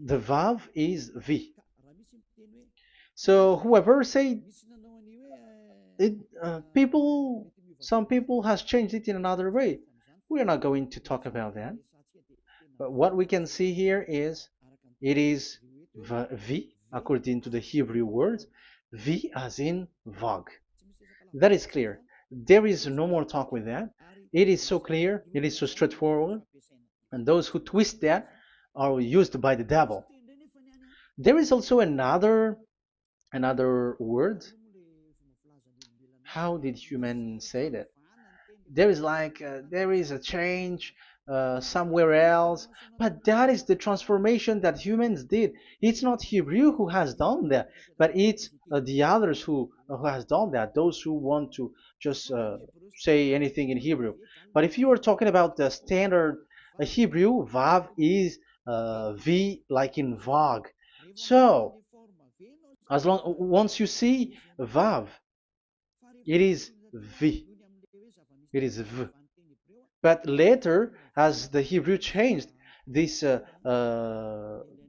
The Vav is V. So whoever say it, some people has changed it in another way. We are not going to talk about that. But what we can see here is it is V according to the Hebrew word, V as in Vag. That is clear. There is no more talk with that. It is so clear. It is so straightforward. And those who twist that are used by the devil. There is also another word. How did human say that? There is there is a change somewhere else, but that is the transformation that humans did. It's not Hebrew who has done that, but it's the others who has done that. Those who want to just say anything in Hebrew. But if you are talking about the standard Hebrew, Vav is V like in Vag. So as long once you see Vav, it is V. It is V. But later, as the Hebrew changed, this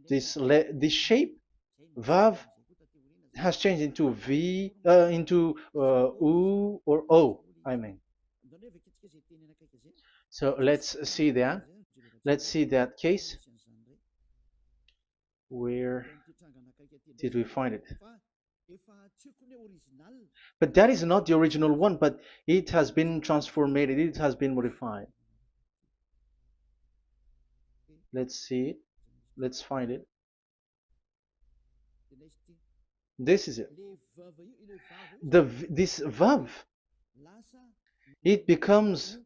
this shape Vav has changed into V, into U or O. I mean. So let's see that. Let's see that case. Where did we find it? But that is not the original one, but it has been transformed, it has been modified. Let's see it. Let's find it. This is it. This vav, it becomes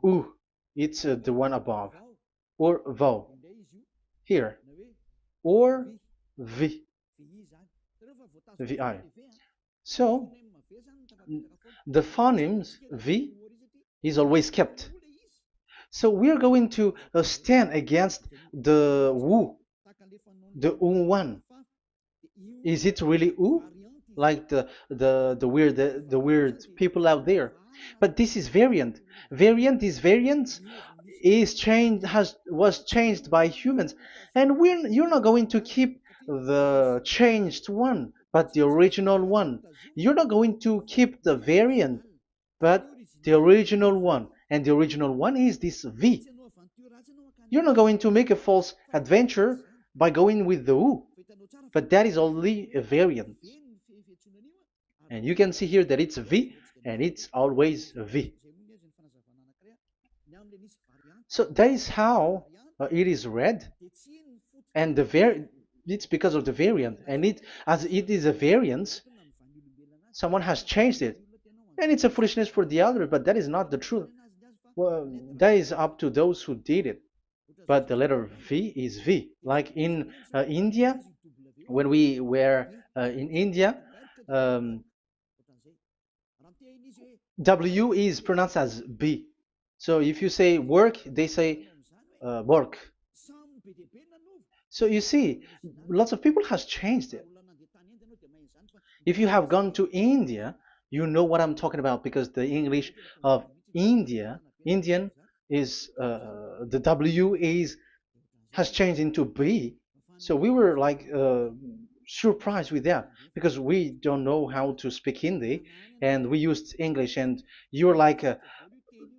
u. It's the one above, or vau here, or vi, vi. So the phonemes v is always kept. So we are going to stand against the wu, the u1. Is it really u? Like the weird people out there. But this is variant. Variance is changed was changed by humans, and you're not going to keep the changed one, but the original one. You're not going to keep the variant, but the original one, and the original one is this V. You're not going to make a false adventure by going with the U, but that is only a variant. And you can see here that it's V, and it's always V. So that is how it is read, and it's because of the variant, and as it is a variance, someone has changed it, and it's a foolishness for the other, but that is not the truth. Well, that is up to those who did it. But the letter V is V. Like in India, when we were in India, W is pronounced as B. So if you say work, they say work. So you see, lots of people has changed it. If you have gone to India, you know what I'm talking about, because the English of Indian is the W has changed into B. So we were like surprised with that, because we don't know how to speak Hindi, and we used English, and you're like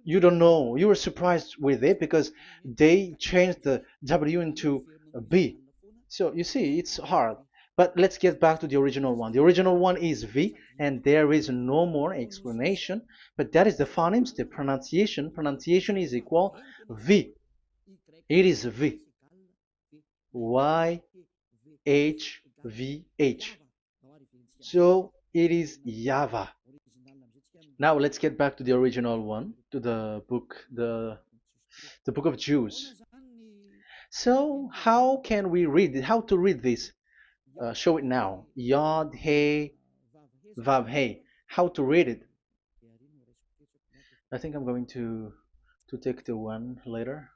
you don't know, you were surprised with it because they changed the W into a B. So you see, it's hard. But let's get back to the original one. The original one is V, and there is no more explanation. But that is the phonemes, the pronunciation. Pronunciation is equal V. It is V. Y H V H. So it is YAHVAH. Now let's get back to the original one, to the book, the book of Jews. So how can we read it? How to read this? Show it now. Yod He Vav He. How to read it? I think I'm going to take the one later.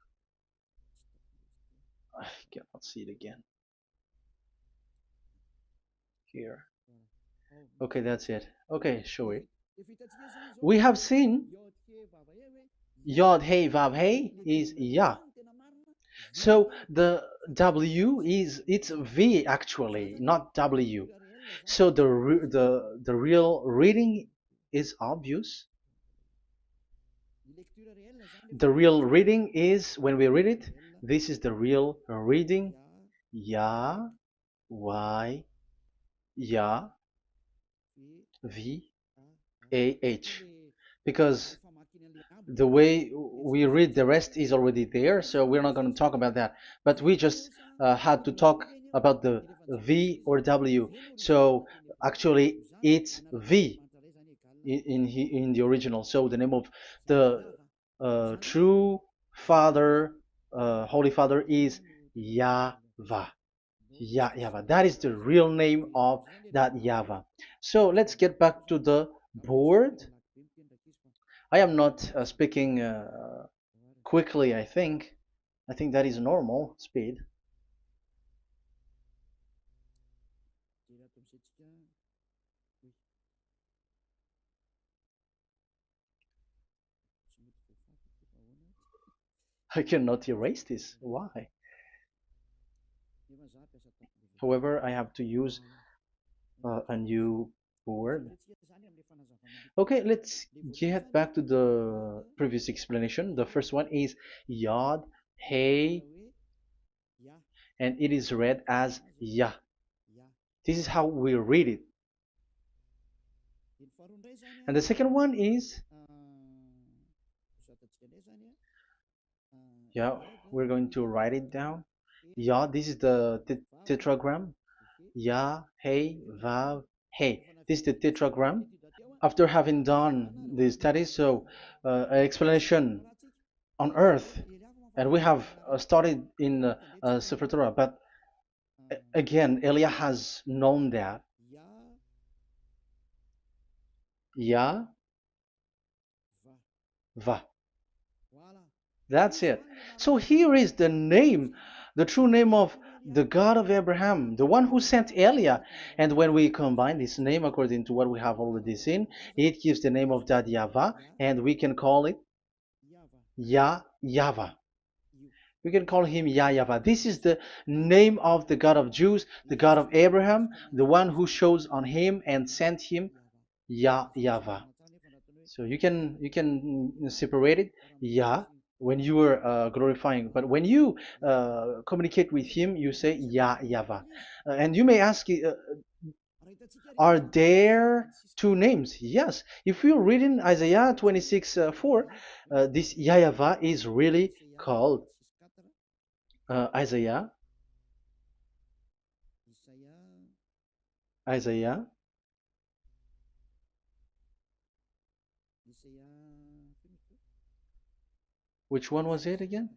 I cannot see it again. Here. Okay, that's it. Okay, show it. We have seen Yod He Vav He is Yah. So the W is it's V actually, not W. So the real reading is obvious. The real reading is when we read it. This is the real reading. Ya, Y, Ya, V, A, H. Because the way we read the rest is already there, so we're not going to talk about that. But we just had to talk about the V or W. So actually, it's V in the original. So the name of the true Father, Holy Father, is YAHVAH. YAHVAH. That is the real name of that YAHVAH. So let's get back to the board. I am not speaking quickly, I think. I think that is normal speed. I cannot erase this. Why? However, I have to use a new board. Okay, let's get back to the previous explanation. The first one is Yod, Hey, and it is read as Yah. This is how we read it. And the second one is, yeah, we're going to write it down. Yah, this is the tetragram. Yah, Hey, Vav, Hey. This is the tetragram. After having done the study, so an explanation on earth, and we have started in Sefer Torah, but again, Elia has known that. Yah, Va. That's it. So here is the name, the true name of the God of Abraham, the one who sent Elia. And when we combine this name according to what we have already seen, it gives the name of that Yahvah, and we can call it Yahvah. We can call him YAHVAH. This is the name of the God of Jews, the God of Abraham, the one who shows on him and sent him, YAHVAH. So you can separate it, Yah, when you are glorifying, but when you communicate with him, you say YAHVAH. And you may ask, are there two names? Yes. If you're reading Isaiah 26:4, this YAHVAH is really called Isaiah, Isaiah. Which one was it again?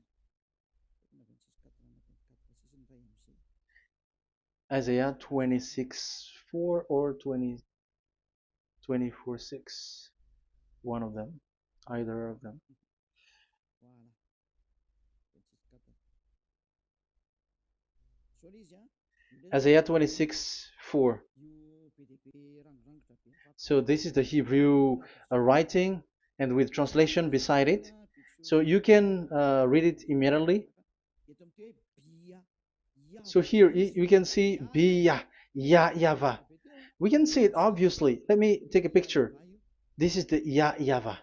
Isaiah 26:4 or 24:6. One of them, either of them. Isaiah 26:4. So this is the Hebrew writing, and with translation beside it. So you can read it immediately. So here you can see Biyah, YAHVAH. We can see it obviously. Let me take a picture. This is the YAHVAH.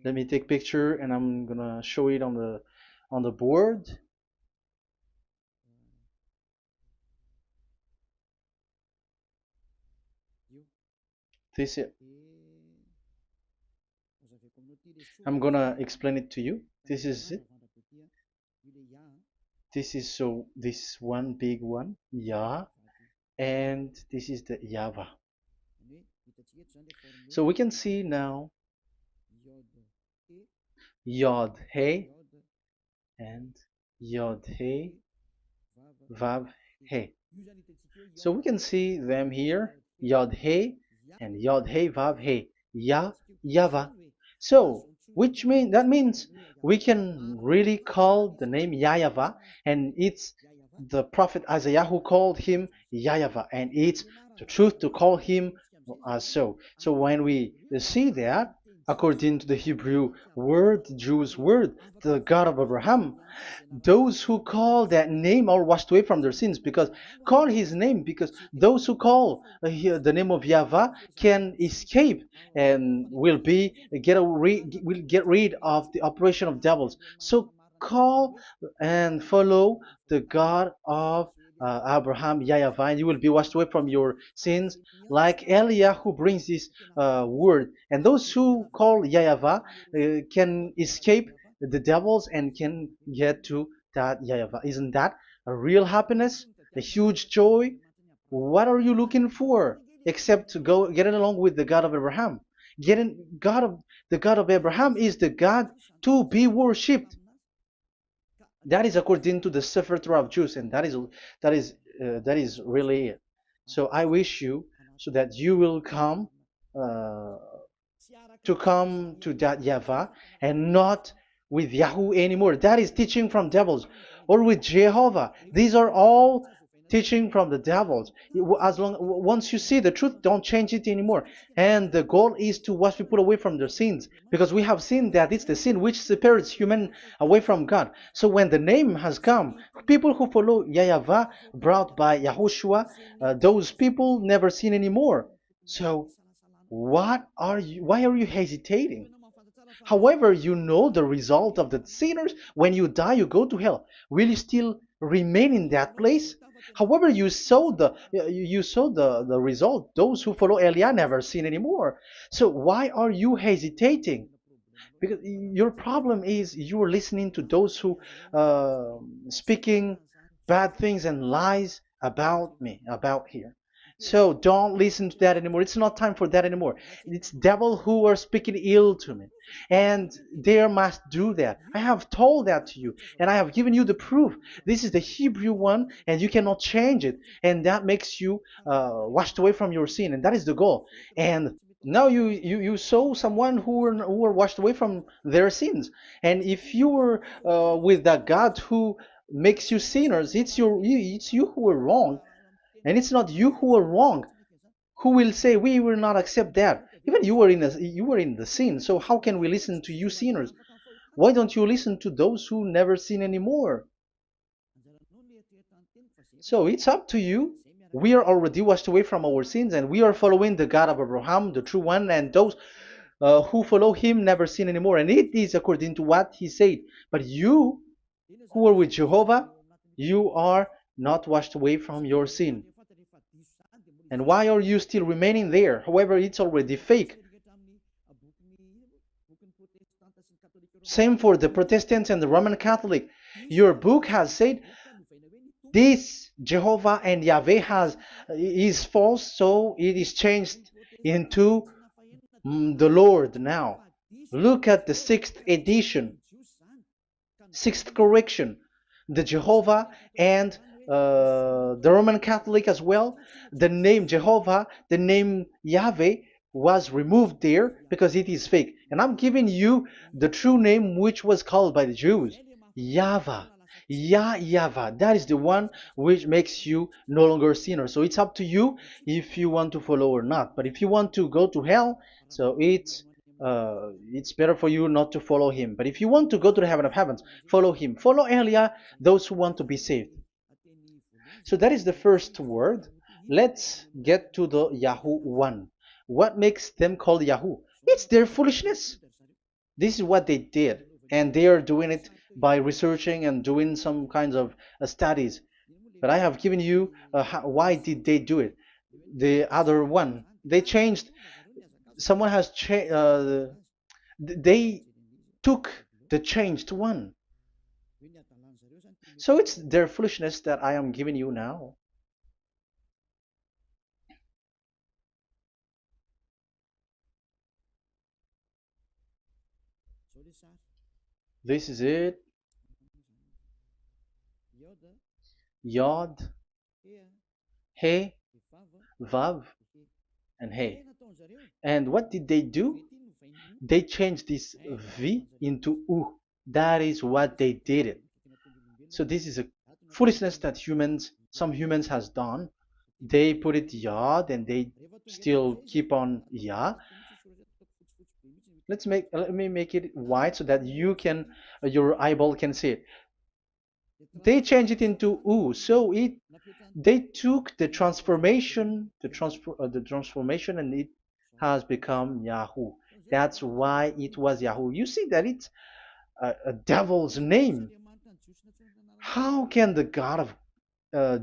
Let me take picture and I'm gonna show it on the board. This is, I'm gonna explain it to you. This is it. This is so this one big one, Yah, and this is the YAHVAH. So we can see now Yod He and Yod He Vav He. So we can see them here, Yod He and Yod He Vav He, YAHVAH. So which means we can really call the name YAHVAH, and it's the prophet Isaiah who called him YAHVAH, and it's the truth to call him as so. So when we see that, according to the Hebrew word, the Jewish word, the God of Abraham. Those who call that name are washed away from their sins, because call his name, because those who call the name of Yahweh can escape and will get rid of the operation of devils. So call and follow the God of Abraham, Yahweh, and you will be washed away from your sins, like Eliah who brings this word. And those who call Yahweh can escape the devils and can get to that Yahweh. Isn't that a real happiness, a huge joy? What are you looking for except to go getting along with the God of Abraham? Getting God of the God of Abraham is the God to be worshipped. That is according to the Sefer Torah of Jews, and that is really it. So I wish you so that you will uh, come to that Yahweh and not with Yahoo anymore. That is teaching from devils, or with Jehovah. These are all teaching from the devils. As long once you see the truth, don't change it anymore. And the goal is to wash people away from their sins, because we have seen that it's the sin which separates human away from God. So when the name has come, people who follow Yahweh brought by Yahushua, those people never sin anymore. So why are you hesitating? However, you know the result of the sinners. When you die, you go to hell. Will you still remain in that place? However, you saw the result. Those who follow Eliah never sin anymore. So why are you hesitating? Because your problem is you're listening to those who speaking bad things and lies about me, about here. So don't listen to that anymore. It's not time for that anymore. It's devil who are speaking ill to me, and they must do that. I have told that to you, and I have given you the proof. This is the Hebrew one, and you cannot change it, and that makes you washed away from your sin, and that is the goal. And now you saw someone who were washed away from their sins, and if you were with that God who makes you sinners, it's you who are wrong, and it's not you who are wrong. Who will say we will not accept that? Even you were in the sin, so how can we listen to you sinners? Why don't you listen to those who never sin anymore? So it's up to you. We are already washed away from our sins, and we are following the God of Abraham, the true one, and those who follow him never sin anymore. And it is according to what he said. But you who are with Jehovah, you are not washed away from your sin. And why are you still remaining there? However, it's already fake. Same for the Protestants and the Roman Catholic. Your book has said this Jehovah and Yahweh is false, so it is changed into the Lord now. Look at the sixth edition, sixth correction. The Jehovah and the Roman Catholic as well. The name Jehovah, the name Yahweh was removed there because it is fake. And I'm giving you the true name which was called by the Jews, Yahvah. Yahvah. That is the one which makes you no longer a sinner. So it's up to you if you want to follow or not. But if you want to go to hell, so it's better for you not to follow him. But if you want to go to the heaven of heavens, follow him. Follow Elia, those who want to be saved. So that is the first word. Let's get to the Yahoo one. What makes them called Yahoo? It's their foolishness. This is what they did, and they are doing it by researching and doing some kinds of studies. But I have given you why did they do it. The other one, they changed. Someone has changed. They took the changed one. So it's their foolishness that I am giving you now. This is it. Yod, He, Vav, and He. And what did they do? They changed this V into U. That is what they did it. So this is a foolishness that some humans has done. They put it Yod and they still keep on Ya. Let me make it white so that you can your eyeball can see it. They changed it into U, so it they took the transformation, and it has become Yahoo. That's why it was Yahoo. You see that it's a devil's name. How can the God of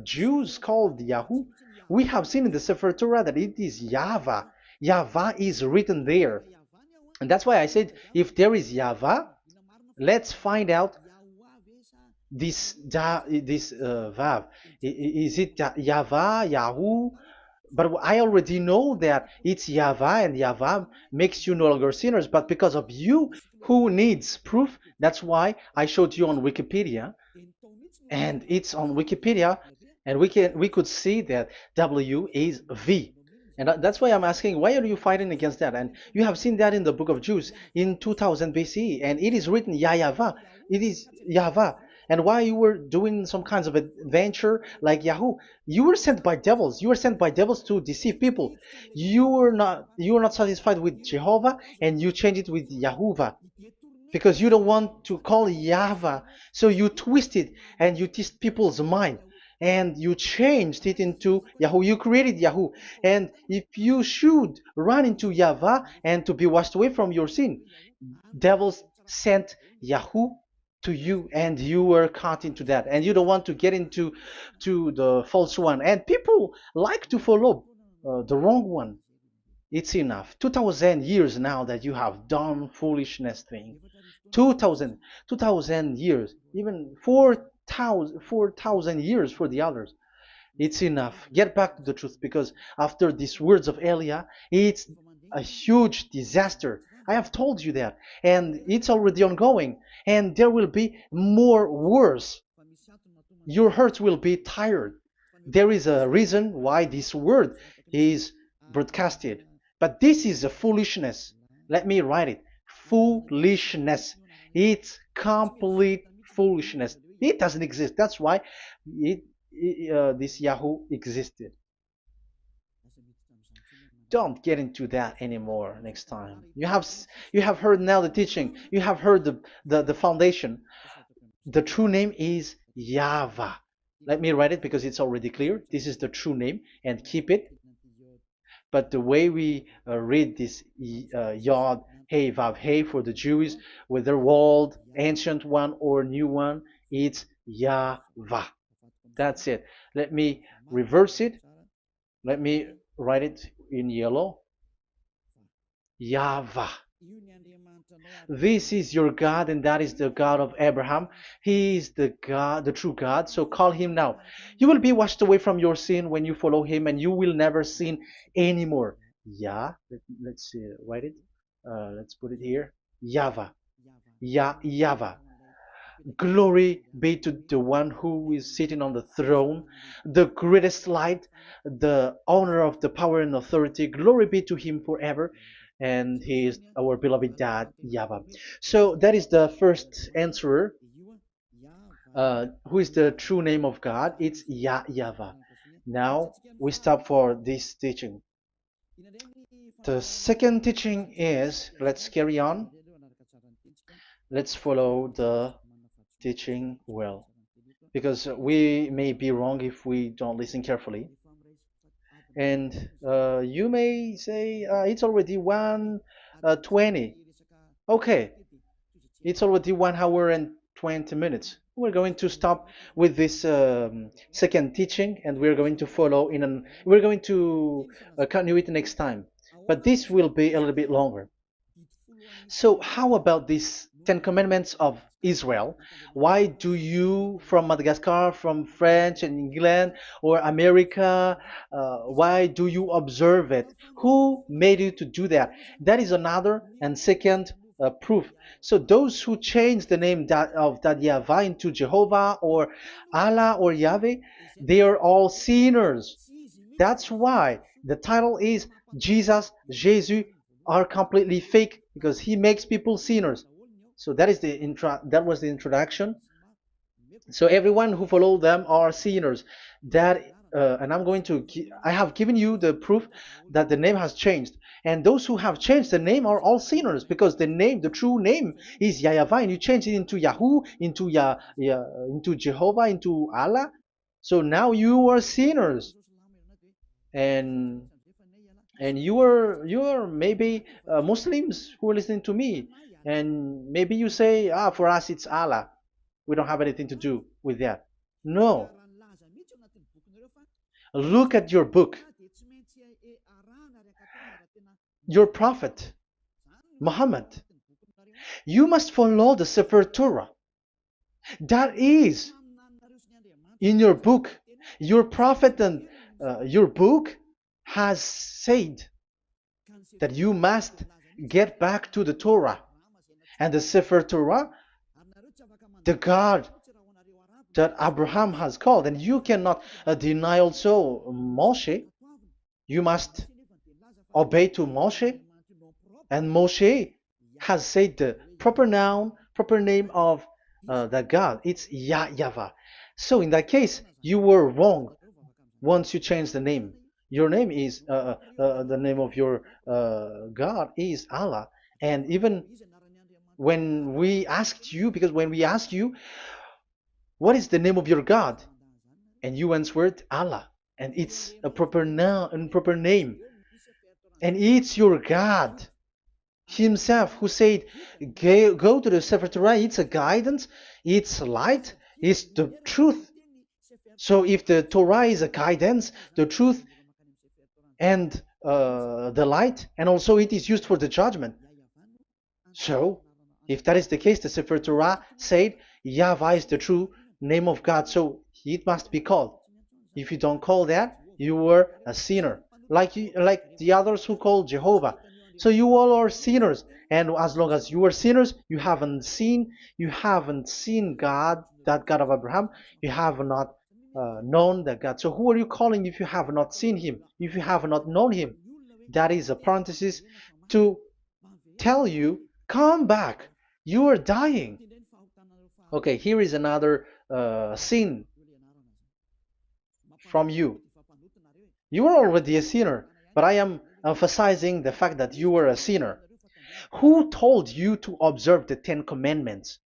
Jews called Yahoo? We have seen in the Sefer Torah that it is Yahvah. Yahvah is written there. And that's why I said, if there is Yahvah, let's find out this Vav. Is it Yahvah, Yahoo? But I already know that it's Yahvah, and Yahvah makes you no longer sinners. But because of you, who needs proof? That's why I showed you on Wikipedia, and it's on Wikipedia, and we could see that W is V. And that's why I'm asking, why are you fighting against that? And you have seen that in the book of Jude in 2000 BCE, and it is written Yahvah. It is Yahvah. And why you were doing some kinds of adventure like Yahoo? You were sent by devils. You were sent by devils to deceive people. You were not satisfied with Jehovah, and you changed it with Yahuwah because you don't want to call Yahweh. So you twist it and you twist people's mind and you changed it into Yahoo. You created Yahoo. And if you should run into Yahweh and to be washed away from your sin, devils sent Yahoo to you and you were caught into that and you don't want to get into the false one, and people like to follow the wrong one. It's enough. 2000 years now that you have done foolishness thing. 2000 years, even 4,000 years for the others. It's enough. Get back to the truth, because after these words of Elia, it's a huge disaster. I have told you that, and it's already ongoing, and there will be more worse. Your heart will be tired. There is a reason why this word is broadcasted. But this is a foolishness. Let me write it. Foolishness. It's complete foolishness. It doesn't exist. That's why this Yahoo existed. Don't get into that anymore next time. You have heard now the teaching. You have heard the foundation. The true name is Yahvah. Let me write it because it's already clear. This is the true name, and keep it. But the way we read this Yod, Hey, Vav, Hey for the Jews, whether old, ancient one or new one, it's Yahvah. That's it. Let me reverse it. Let me write it in yellow. Yahvah. This is your God, and that is the God of Abraham. He is the God, the true God. So call him now. You will be washed away from your sin when you follow him, and you will never sin anymore. Let's see, write it. Let's put it here. Yahvah. Yahvah. Glory be to the one who is sitting on the throne, the greatest light, the owner of the power and authority. Glory be to him forever. And he is our beloved dad, Yahweh. So that is the first answer. Who is the true name of God? It's Yahweh. Now we stop for this teaching. The second teaching is, let's carry on. Let's follow the teaching well, because we may be wrong if we don't listen carefully. And you may say it's already 1:20. Okay, it's already 1 hour and 20 minutes. We're going to stop with this second teaching, and we're going to follow we're going to continue it next time. But this will be a little bit longer. So how about these 10 commandments of Israel? Why do you from Madagascar, from France and England or America, why do you observe it? Who made you to do that? That is another and second proof. So those who change the name of that Yahvah into Jehovah or Allah or Yahweh, they are all sinners. That's why the title is Jesus are completely fake, because he makes people sinners. So that is that was the introduction. So everyone who follow them are sinners. That and I'm going to I have given you the proof that the name has changed, and those who have changed the name are all sinners, because the name, the true name, is YAHVAH, and you change it into Yahoo, into into Jehovah, into Allah. So now you are sinners, and you are maybe Muslims who are listening to me, and maybe you say, ah, for us it's Allah. We don't have anything to do with that. No, look at your book. Your prophet Muhammad. You must follow the Sefer Torah. That is in your book. Your prophet and your book has said that you must get back to the Torah. And the Sefer Torah, the God that Abraham has called. And you cannot deny also Moshe. You must obey to Moshe. And Moshe has said the proper noun, proper name of the God. It's YAHVAH. So in that case, you were wrong once you change the name. Your name is, the name of your God is Allah. And even when we asked you, because when we asked you, what is the name of your God? And you answered Allah. And it's a proper noun and proper name. And it's your God Himself who said, go to the Sefer Torah. It's a guidance, it's light, it's the truth. So if the Torah is a guidance, the truth, and the light, and also it is used for the judgment. So if that is the case, the Sefer Torah said YAHVAH is the true name of God, so it must be called. If you don't call that, you were a sinner, like the others who call Jehovah. So you all are sinners, and as long as you are sinners, you haven't seen God, that God of Abraham. You have not known that God. So who are you calling if you have not seen Him? If you have not known Him? That is a parenthesis to tell you, come back. You are dying. Okay, here is another sin from you. You are already a sinner, but I am emphasizing the fact that you were a sinner. Who told you to observe the 10 Commandments?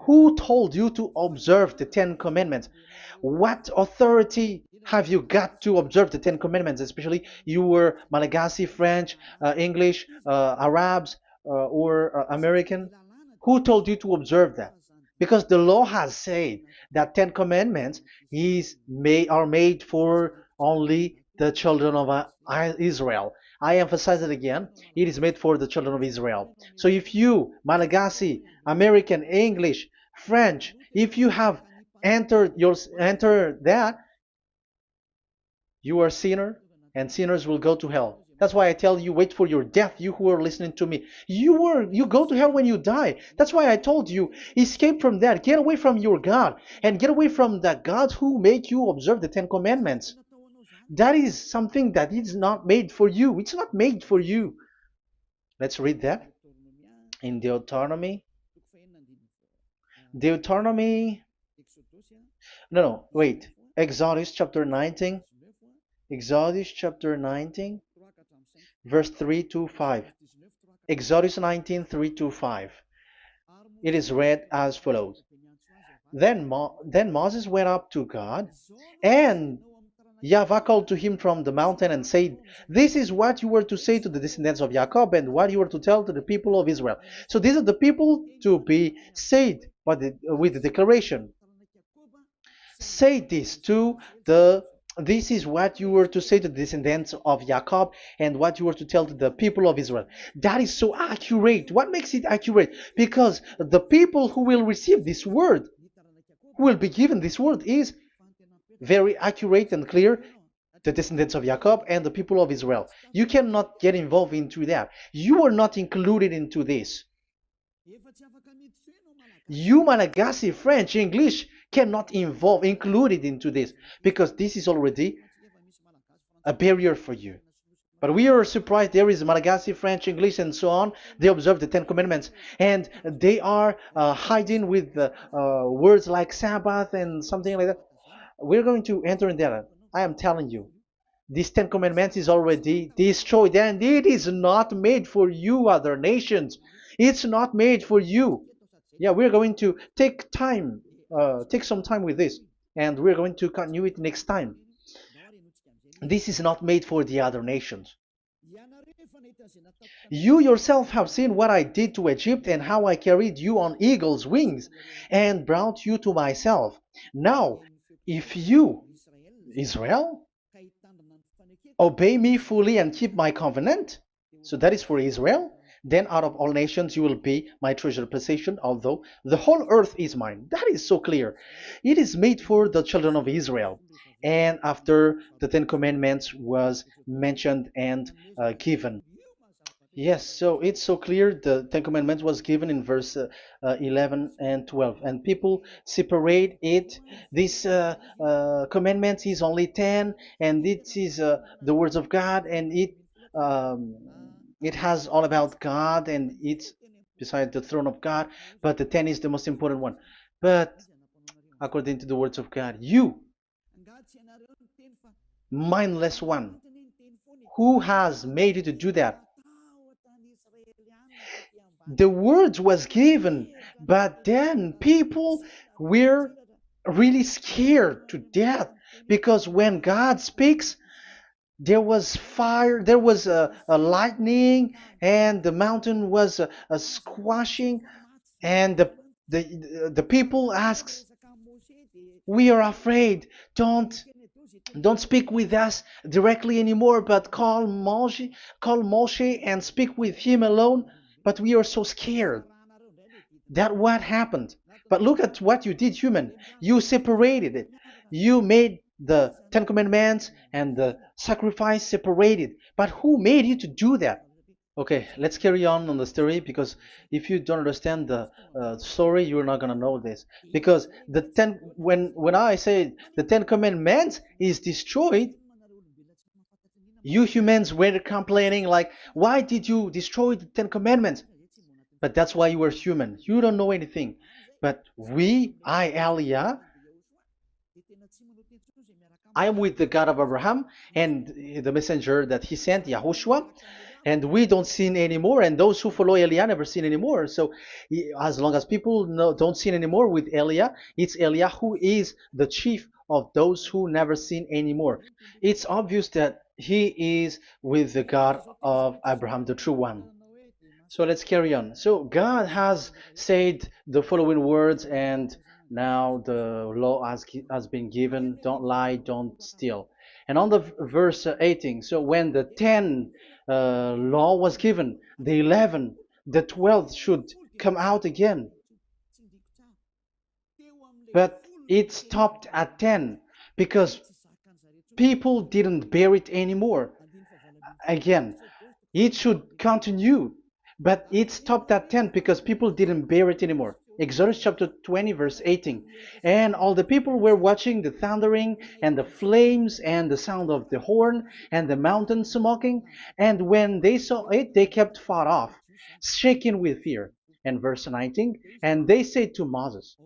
Who told you to observe the 10 Commandments? What authority have you got to observe the 10 Commandments? Especially you were Malagasy, French, English, Arabs, or American. Who told you to observe that? Because the law has said that 10 Commandments are made for only the children of Israel. I emphasize it again. It is made for the children of Israel. So if you, Malagasy, American, English, French, if you have entered that, you are a sinner, and sinners will go to hell. That's why I tell you, wait for your death, you who are listening to me. You go to hell when you die. That's why I told you, escape from that. Get away from your God, and get away from the God who made you observe the 10 Commandments. That is something that is not made for you. It's not made for you. Let's read that in Deuteronomy. Wait. Exodus chapter 19. Exodus chapter 19, verse 3 to 5. Exodus 19, 3 to 5. It is read as follows. Then Moses went up to God, and YAHVAH called to him from the mountain and said, this is what you were to say to the descendants of Jacob, and what you were to tell to the people of Israel. So these are the people to be saved with the declaration. Say this this is what you were to say to the descendants of Jacob, and what you were to tell to the people of Israel. That is so accurate. What makes it accurate? Because the people who will receive this word, who will be given this word, is very accurate and clear, the descendants of Jacob and the people of Israel. You cannot get involved into that. You are not included into this. You, Malagasy, French, English, cannot included into this, because this is already a barrier for you. But we are surprised there is Malagasy, French, English, and so on. They observe the Ten Commandments, and they are hiding with words like Sabbath and something like that. We're going to enter in there. I am telling you, this Ten Commandments is already destroyed, and it is not made for you, other nations. It's not made for you. Yeah, we're going to take some time with this, and we're going to continue it next time. This is not made for the other nations. You yourself have seen what I did to Egypt and how I carried you on eagle's wings and brought you to myself. Now, if you, Israel, obey me fully and keep my covenant, so that is for Israel, then out of all nations you will be my treasured possession, although the whole earth is mine. That is so clear. It is made for the children of Israel. And after the Ten Commandments was mentioned and given. Yes, so it's so clear. The Ten Commandments was given in verse 11 and 12, and people separate it. This commandments is only 10, and it is the words of God, and um, it has all about God, and it's beside the throne of God. But the 10 is the most important one. But according to the words of God, you, mindless one, who has made you to do that? The words was given, but then people were really scared to death because when God speaks, there was fire, there was a lightning, and the mountain was a squashing, and the people asks, "We are afraid. Don't speak with us directly anymore, but call Moshe and speak with him alone." But we are so scared. That what happened. But look at what you did, human. You separated it. You made the Ten Commandments and the sacrifice separated. But who made you to do that? Okay, let's carry on the story because if you don't understand the story, you're not gonna know this. Because when I say the Ten Commandments is destroyed, you humans were complaining like, why did you destroy the Ten Commandments? But that's why you were human. You don't know anything. But Elia, I am with the God of Abraham and the messenger that he sent, YAHOSHUAH, and we don't sin anymore. And those who follow Elia never sin anymore. So as long as people don't sin anymore with Elia, it's Elia who is the chief of those who never sin anymore. It's obvious that he is with the God of Abraham, the true one. So let's carry on. So God has said the following words, and now the law has been given: don't lie, don't steal. And on the verse 18, so when the 10 law was given, the 11, the 12th should come out again. But it stopped at 10 because people didn't bear it anymore. Again, it should continue, but it stopped at 10 because people didn't bear it anymore. Exodus chapter 20, verse 18. And all the people were watching the thundering and the flames and the sound of the horn and the mountain smoking. And when they saw it, they kept far off, shaking with fear. And verse 19, and they said to Moses,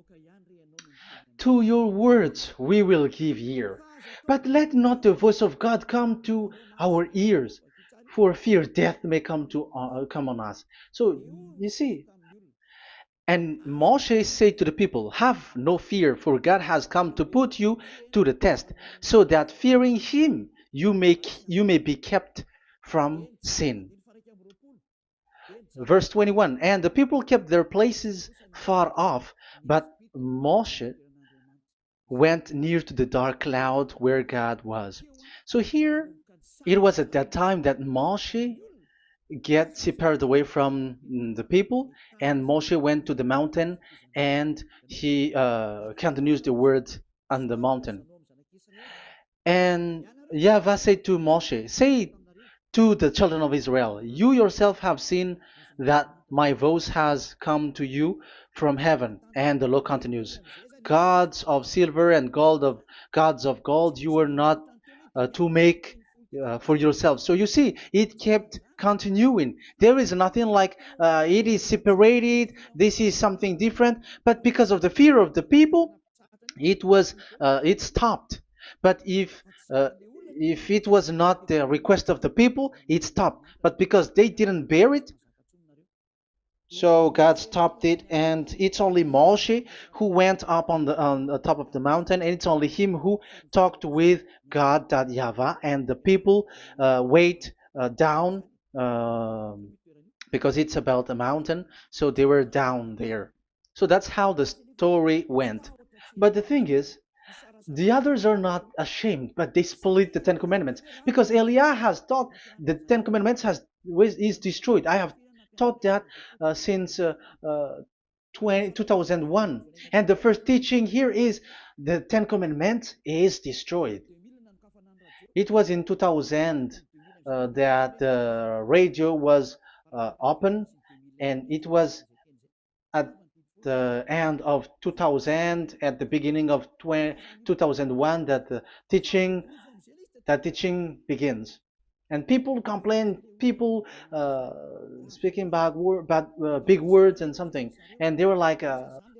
to your words we will give ear, but let not the voice of God come to our ears, for fear death may come on us. So you see, and Moshe said to the people, have no fear, for God has come to put you to the test, so that fearing him you may be kept from sin. Verse 21, and the people kept their places far off, but Moshe went near to the dark cloud where God was. So here, it was at that time that Moshe get separated away from the people, and Moshe went to the mountain, and he continues the word on the mountain. And YAHVAH said to Moshe, say to the children of Israel, you yourself have seen that my voice has come to you from heaven. And the law continues, gods of silver and gods of gold you were not to make for yourself. So you see, it kept continuing. There is nothing like it is separated. This is something different. But because of the fear of the people, it stopped. But if it was not the request of the people, it stopped. But because they didn't bear it, so God stopped it, and it's only Moshe who went up on the top of the mountain, and it's only him who talked with God, that YAHVAH, and the people wait down, because it's about a mountain, so they were down there. So that's how the story went. But the thing is, the others are not ashamed, but they split the Ten Commandments, because Eliah has taught the Ten Commandments is destroyed. I have taught that since 2001, and the first teaching here is the Ten Commandments is destroyed. It was in 2000 that the radio was open, and it was at the end of 2000, at the beginning of 2001, that the teaching that teaching begins. And people complain, people speaking bad big words and something, and they were like,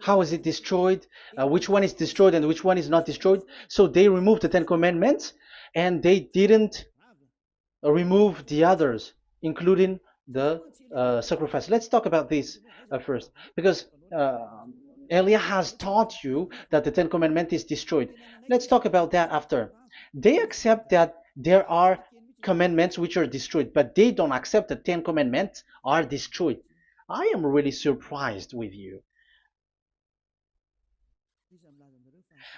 how is it destroyed, which one is destroyed and which one is not destroyed. So they removed the Ten Commandments, and they didn't remove the others, including the sacrifice. Let's talk about this first, because Elia has taught you that the Ten Commandments is destroyed. Let's talk about that after. They accept that there are commandments which are destroyed, but they don't accept that 10 commandments are destroyed. I am really surprised with you.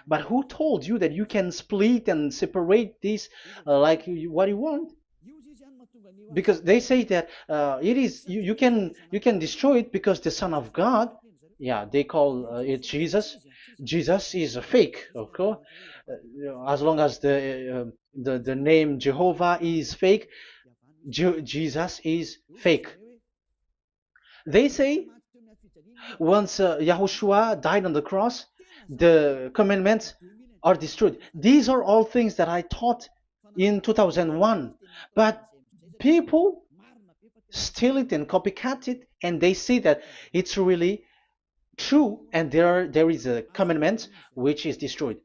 But who told you that you can split and separate this like what you want? Because they say that it is you can destroy it because the Son of God, yeah, they call it Jesus. Jesus is a fake, of course. As long as the name Jehovah is fake, Jesus is fake. They say once Yahushua died on the cross, the commandments are destroyed. These are all things that I taught in 2001, but people steal it and copycat it, and they see that it's really true, and there is a commandment which is destroyed.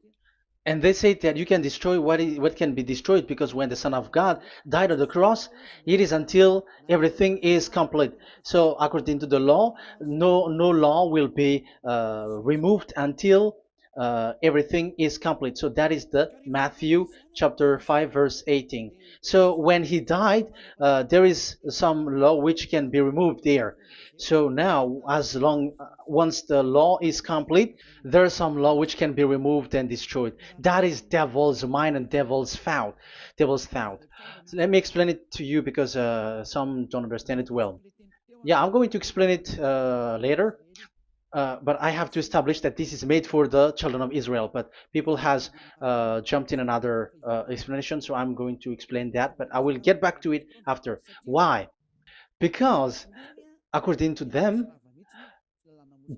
And they say that you can destroy what can be destroyed, because when the Son of God died on the cross, it is until everything is complete. So according to the law, no law will be removed until everything is complete. So that is the Matthew chapter 5 verse 18. So when he died, there is some law which can be removed there. So now, as long once the law is complete, there's some law which can be removed and destroyed. That is devil's mind and devil's thought. Devil's thought. So let me explain it to you, because some don't understand it well. Yeah, I'm going to explain it later. But I have to establish that this is made for the children of Israel. But people has jumped in another explanation, so I'm going to explain that. But I will get back to it after. Why? Because according to them,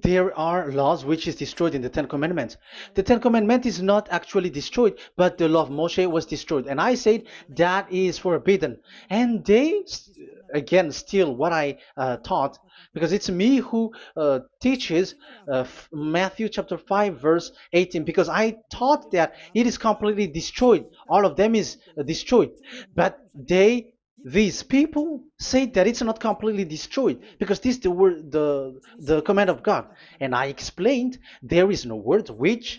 there are laws which is destroyed in the Ten Commandments. The Ten Commandment is not actually destroyed, but the law of Moshe was destroyed. And I said that is forbidden. And they, again, steal what I taught, because it's me who teaches Matthew chapter 5 verse 18, because I taught that it is completely destroyed. All of them is destroyed. But these people say that it's not completely destroyed, because this is the word, the command of God. And I explained there is no word which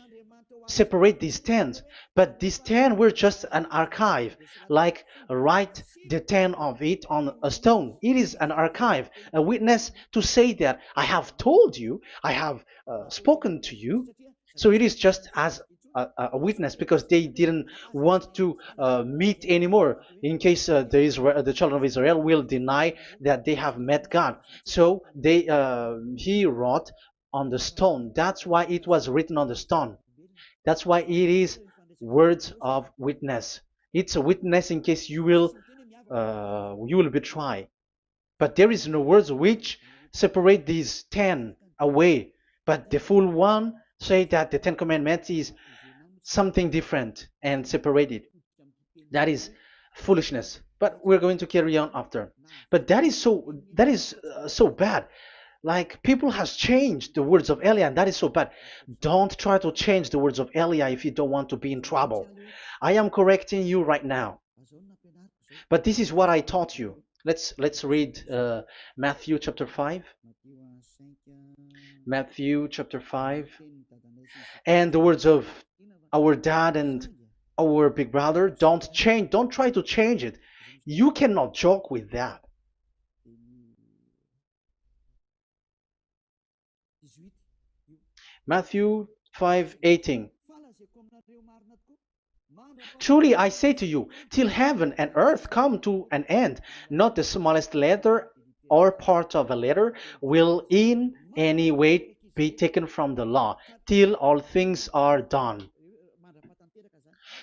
separate these 10, but these 10 were just an archive, like write the 10 of it on a stone. It is an archive, a witness to say that I have told you, I have spoken to you. So it is just as a witness, because they didn't want to meet anymore, in case the children of Israel will deny that they have met God. So he wrote on the stone. That's why it was written on the stone. That's why it is words of witness. It's a witness in case you will betray. But there is no words which separate these 10 away. But the full one say that the Ten Commandments is something different and separated. That is foolishness. But we're going to carry on after. But that is so bad. Like people has changed the words of Elia, and that is so bad. Don't try to change the words of Elia if you don't want to be in trouble. I am correcting you right now. But this is what I taught you. Let's read Matthew chapter 5. Matthew chapter 5. And the words of our dad and our big brother, don't try to change it. You cannot joke with that. Matthew 5:18. Truly I say to you, till heaven and earth come to an end, not the smallest letter or part of a letter will in any way be taken from the law, till all things are done.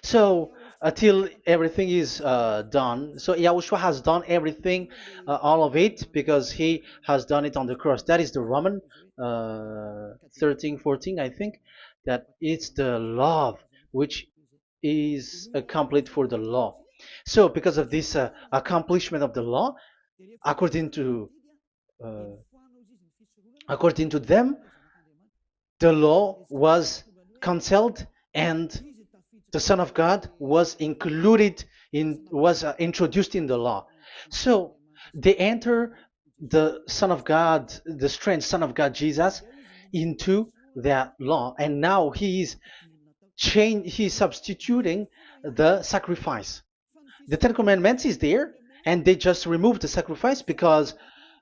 So till everything is done, so Yahushua has done everything, all of it, because he has done it on the cross. That is the Roman 13, 14, I think, that it's the love which is complete for the law. So because of this accomplishment of the law, according to uh, according to them, the law was cancelled and the Son of God was included in was introduced in the law. So they enter the Son of God, the strange Son of God Jesus, into that law, and now he is he's substituting the sacrifice. The Ten Commandments is there, and they just removed the sacrifice because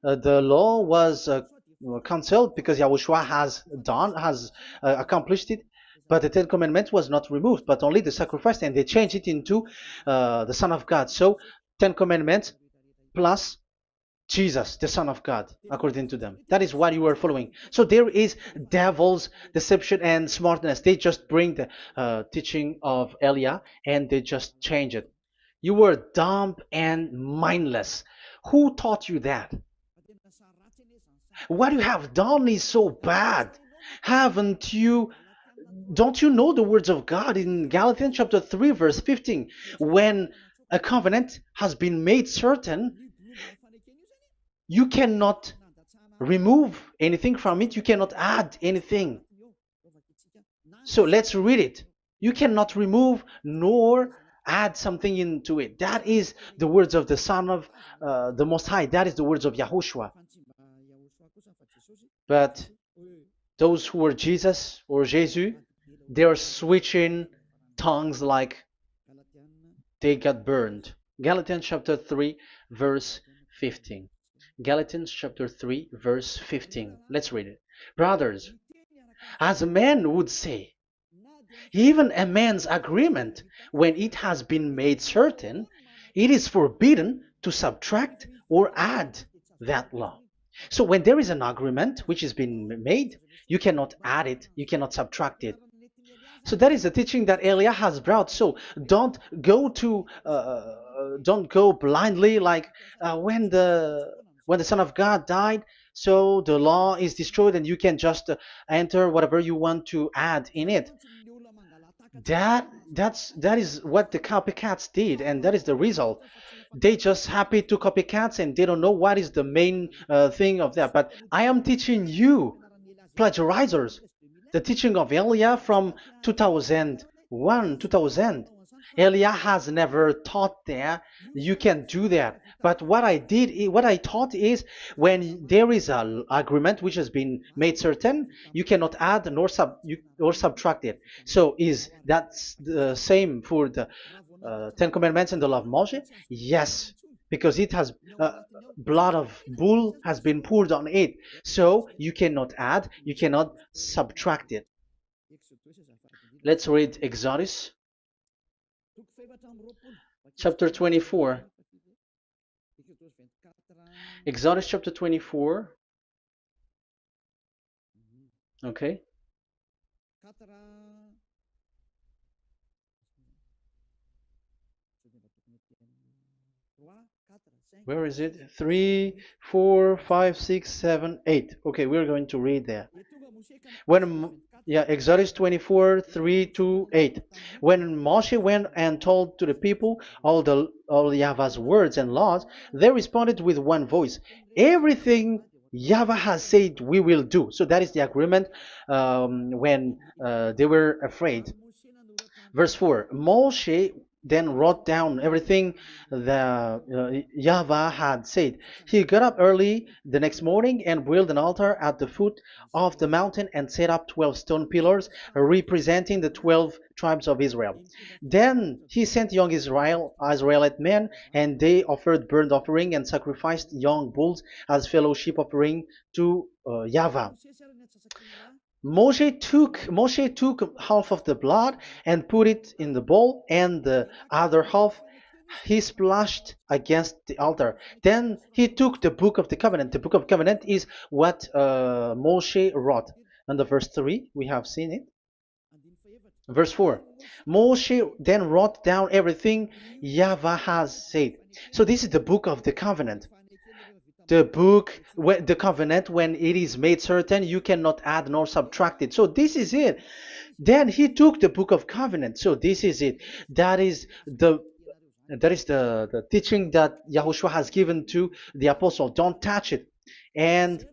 the law was cancelled because Yahushua has accomplished it. But the Ten Commandments was not removed, but only the sacrifice, and they changed it into the Son of God. So Ten Commandments plus Jesus, the Son of God, according to them. That is what you are following. So there is devil's deception and smartness. They just bring the teaching of Elia and they just change it. You were dumb and mindless. Who taught you that? What you have done is so bad. Haven't you? Don't you know the words of God in Galatians chapter 3, verse 15? When a covenant has been made certain, you cannot remove anything from it, you cannot add anything. So let's read it. You cannot remove nor add something into it. That is the words of the Son of the Most High. That is the words of Yahushua. But those who were Jesus or Jesus, they are switching tongues like they got burned. Galatians chapter 3, verse 15. Galatians chapter 3, verse 15. Let's read it. Brothers, as a man would say, even a man's agreement, when it has been made certain, it is forbidden to subtract or add that law. So when there is an agreement which has been made, you cannot add it, you cannot subtract it. So that is the teaching that Elia has brought. So don't go blindly like when the Son of God died. So the law is destroyed, and you can just enter whatever you want to add in it. That is what the copycats did, and that is the result. They just happy to copycats, and they don't know what is the main thing of that. But I am teaching you, plagiarizers, the teaching of Elia from 2001, 2000. Elia has never taught that you can do that. But what I taught is when there is an agreement which has been made certain, you cannot add or subtract it. So is that the same for the Ten Commandments and the law of Moshe? Yes, because it has blood of bull has been poured on it. So you cannot add, you cannot subtract it. Let's read Exodus chapter 24. Exodus chapter 24. Okay. Where is it? 3, 4, 5, 6, 7, 8. Okay, we're going to read there. Yeah, Exodus 24, 3 to 8. When Moshe went and told to the people all Yahweh's words and laws, they responded with one voice. Everything Yahweh has said we will do. So that is the agreement when they were afraid. Verse 4, Moshe then wrote down everything that Yahweh had said. He got up early the next morning and built an altar at the foot of the mountain and set up 12 stone pillars representing the 12 tribes of Israel. Then he sent young Israelite men, and they offered burnt offering and sacrificed young bulls as fellowship offering to Yahweh. Moshe took half of the blood and put it in the bowl, and the other half he splashed against the altar. Then he took the book of the covenant. The book of covenant is what Moshe wrote. And the verse 3, we have seen it. Verse 4, Moshe then wrote down everything Yahweh has said. So this is the book of the covenant. The covenant, when it is made certain, you cannot add nor subtract it. So this is it. Then he took the book of covenant. So this is it. That is the teaching that Yahushua has given to the apostle. Don't touch it. And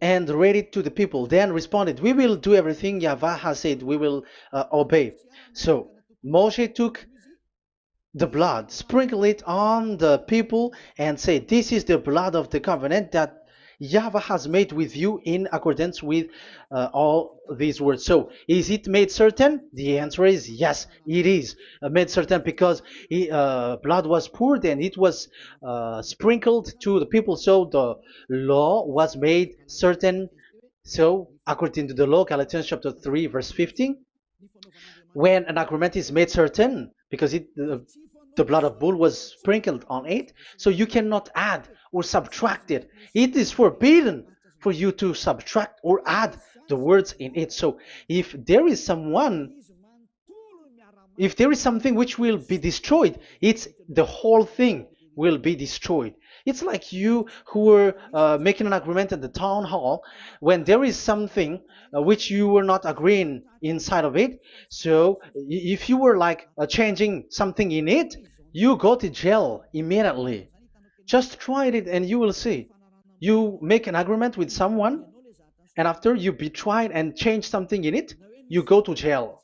read it to the people. Then responded, we will do everything Yahweh has said. We will obey. So Moshe took the blood, sprinkle it on the people, and say, this is the blood of the covenant that Yahweh has made with you in accordance with all these words. So, is it made certain? The answer is yes, it is made certain, because blood was poured and it was sprinkled to the people. So, the law was made certain. So, according to the law, Galatians chapter 3, verse 15, when an agreement is made certain, because the blood of bull was sprinkled on it, so you cannot add or subtract it. It is forbidden for you to subtract or add the words in it. So if there is something which will be destroyed, it's the whole thing will be destroyed. It's like you who were making an agreement at the town hall, when there is something which you were not agreeing inside of it. So if you were like changing something in it, you go to jail immediately. Just try it and you will see. You make an agreement with someone, and after you betray and change something in it, you go to jail,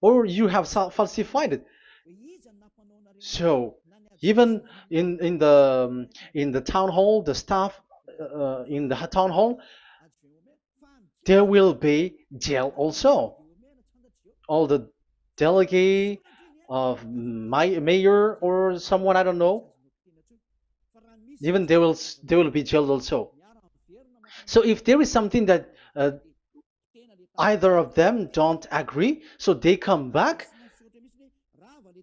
or you have falsified it. So even in the town hall, the staff in the town hall, there will be jail also. All the delegate of my mayor or someone, I don't know, even they will be jailed also. So if there is something that either of them don't agree, so they come back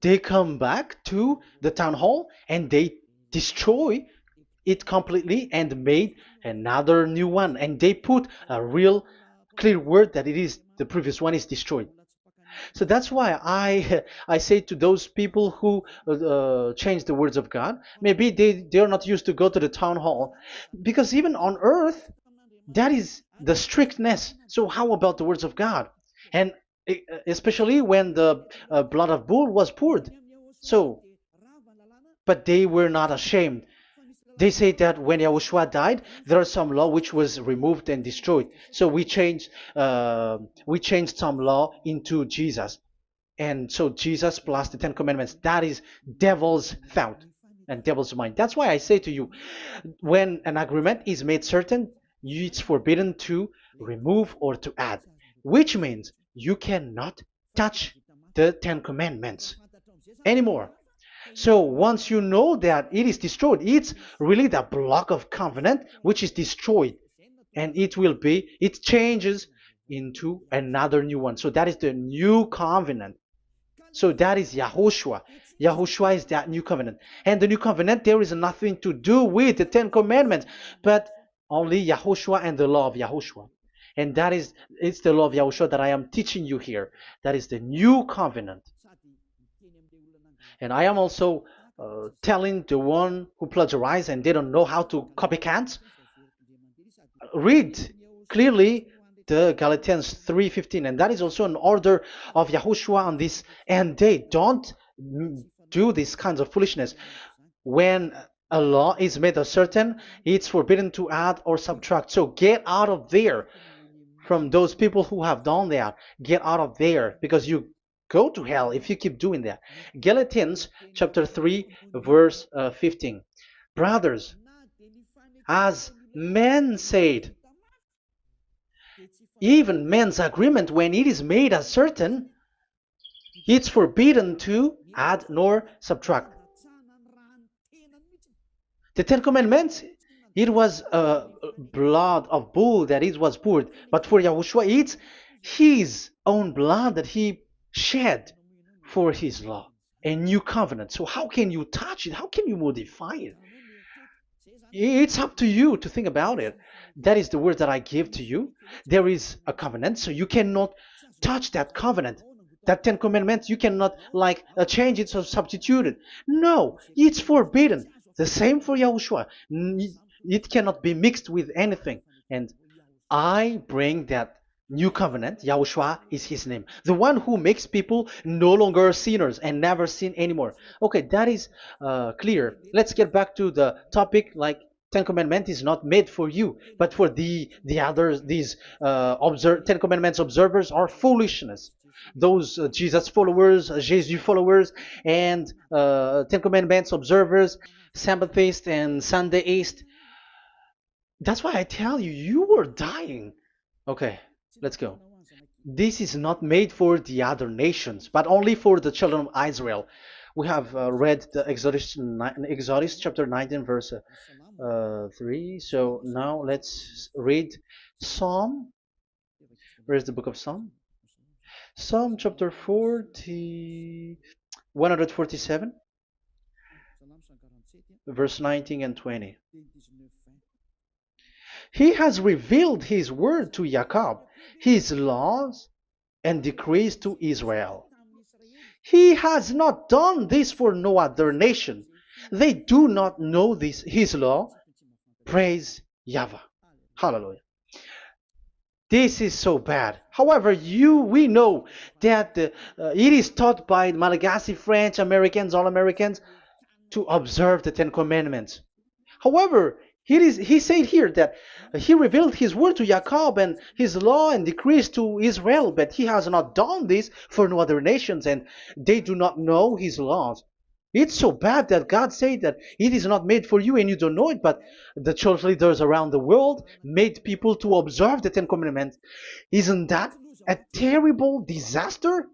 to the town hall and they destroy it completely and made another new one, and they put a real clear word that it is the previous one is destroyed. So that's why I say to those people who change the words of God, maybe they are not used to go to the town hall, because even on earth that is the strictness. So how about the words of God? And especially when the blood of bull was poured. So, but they were not ashamed. They say that when Yahushua died, there are some law which was removed and destroyed. So we changed some law into Jesus, and so Jesus plus the Ten Commandments. That is devil's thought and devil's mind. That's why I say to you, when an agreement is made certain, it's forbidden to remove or to add, which means you cannot touch the Ten Commandments anymore. So once you know that it is destroyed, it's really the block of covenant which is destroyed, and it changes into another new one. So that is the new covenant. So that is Yahushua. Yahushua is that new covenant. And the new covenant, there is nothing to do with the Ten Commandments, but only Yahushua and the law of Yahushua. And it's the law of Yahushua that I am teaching you here. That is the new covenant. And I am also telling the one who plagiarized and they don't know how to copycat, read clearly the Galatians 3:15, and that is also an order of Yahushua on this end day. Don't do these kinds of foolishness. When a law is made uncertain, it's forbidden to add or subtract. So get out of there from those people who have done that. Get out of there, because you go to hell if you keep doing that. Galatians chapter 3 verse 15. Brothers, as men said, even men's agreement, when it is made uncertain, it's forbidden to add nor subtract. The Ten Commandments, it was blood of bull that it was poured, but for Yahushua, it's his own blood that he shed for his law, a new covenant. So how can you touch it? How can you modify it? It's up to you to think about it. That is the word that I give to you. There is a covenant, so you cannot touch that covenant. That Ten Commandments, you cannot like change it or substitute it. No, it's forbidden. The same for Yahushua. It cannot be mixed with anything. And I bring that new covenant. Yahushua is his name. The one who makes people no longer sinners and never sin anymore. Okay, that is clear. Let's get back to the topic. Like, Ten Commandments is not made for you, but for the others. These Ten Commandments observers are foolishness. Those Jesus followers, Jesus followers, and Ten Commandments observers, Sabbathists and Sundayist. That's why I tell you, you are dying. Okay, let's go. This is not made for the other nations, but only for the children of Israel. We have read the Exodus chapter 19, verse 3. So now let's read Psalm. Where is the book of Psalm? Psalm chapter 147, verse 19 and 20. He has revealed his word to Jacob, his laws and decrees to Israel. He has not done this for no other nation. They do not know this, his law. Praise YAHVAH. Hallelujah. This is so bad. However, we know that it is taught by Malagasy, French, Americans, all Americans, to observe the Ten Commandments. However, he said here that he revealed his word to Jacob and his law and decrees to Israel, but he has not done this for no other nations, and they do not know his laws. It's so bad that God said that it is not made for you and you don't know it, but the church leaders around the world made people to observe the Ten Commandments. Isn't that a terrible disaster?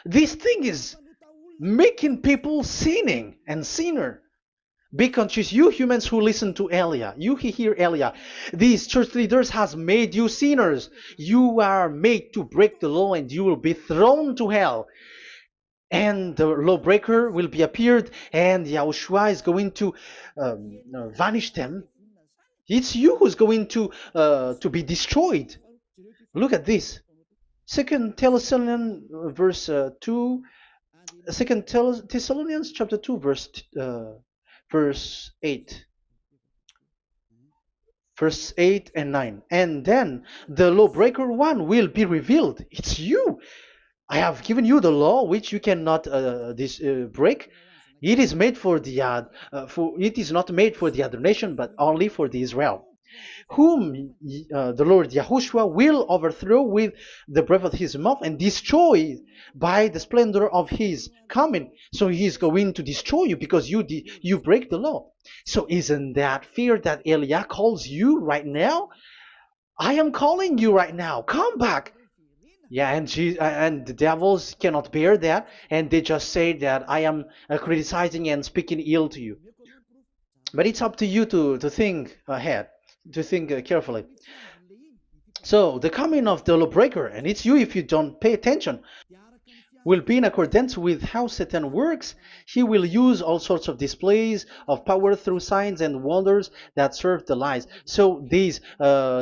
This thing is making people sinning and sinner. Be conscious, you humans who listen to Elia, you hear Elia, these church leaders has made you sinners. You are made to break the law and you will be thrown to hell. And the lawbreaker will be appeared and Yahushua is going to vanish them. It's you who's going to be destroyed. Look at this. Second Thessalonians verse 2. Second Thessalonians chapter 2 verse 8. Verse 8 and 9. And then the lawbreaker one will be revealed. It's you. I have given you the law which you cannot break. It is made for the it is not made for the other nation, but only for the Israel, whom the Lord Yahushua will overthrow with the breath of his mouth and destroy by the splendor of his coming. So he is going to destroy you because you break the law. So isn't that fear that Elia calls you right now? I am calling you right now. Come back. Yeah, and the devils cannot bear that, and they just say that I am criticizing and speaking ill to you. But it's up to you to think ahead, to think carefully. So the coming of the lawbreaker, and it's you if you don't pay attention, will be in accordance with how Satan works. He will use all sorts of displays of power through signs and wonders that serve the lies. So these